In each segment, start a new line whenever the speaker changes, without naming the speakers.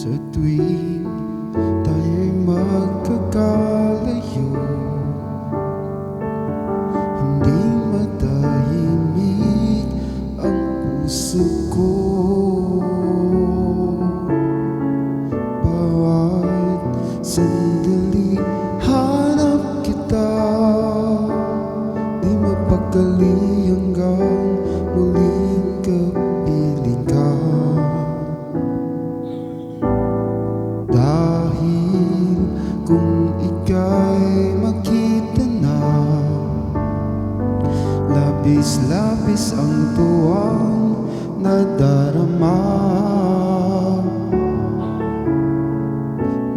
Sa tuwing tayo'y magkakalayo, hindi matahimik ang puso ko. Bawat sandali hanap kita, di mapakali hanggang muling kapiling ka. Dahil kung ika'y makita na, labis-labis ang tuwang nadarama.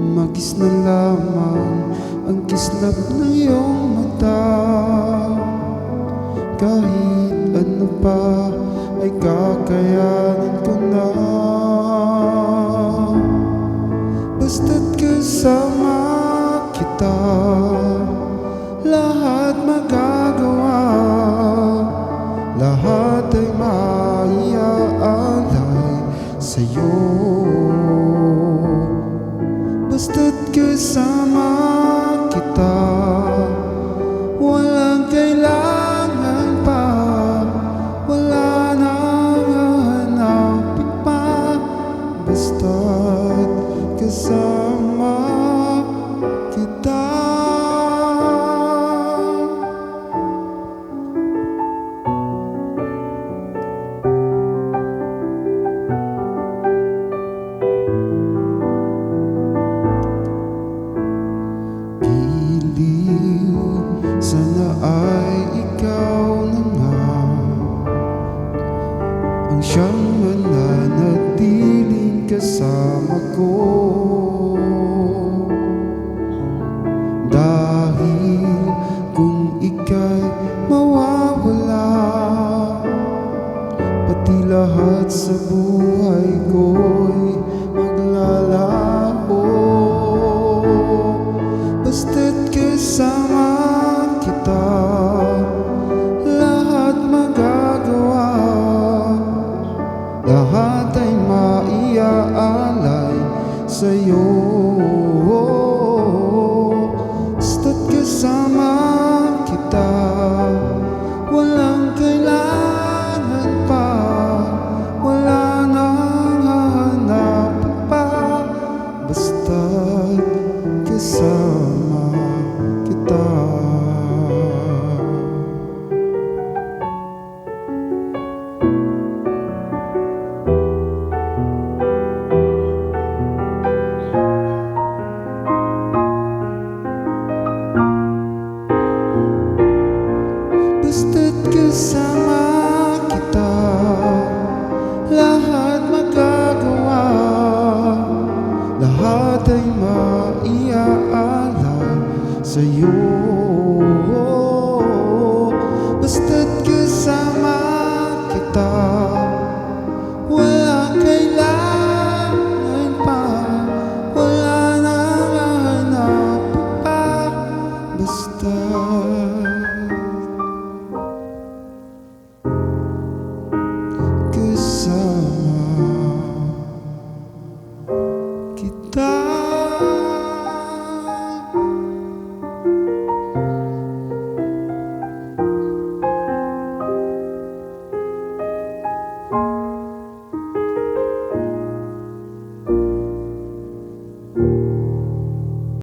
Magis na lamang ang kislap ng iyong mata, kahit ano pa ay kakayanin ko na. Basta't kasama kita, lahat magagawa, lahat ay maiaalay sa'yo. Basta't kasama kita, walang kailangan pa, wala nang hahanapin pa. Basta't kasama kita. Sana ay ikaw na nga ang siyang mananatiling kasama ko. Dahil kung ika'y mawawala, pati lahat sa buhay ko'y maglalaho. Basta't kasama kita, lahat magagawa, lahat ay maiaalay sa'yo. Basta't kasama kita, walang kailangan pa, wala nang hahanapin pa. Basta't kasama kita. Basta't kasama kita, lahat magagawa, lahat ay maiaalay sa'yo. Basta't kasama kita, walang kailangan pa, wala nang hahanapin pa. Basta't kasama kita.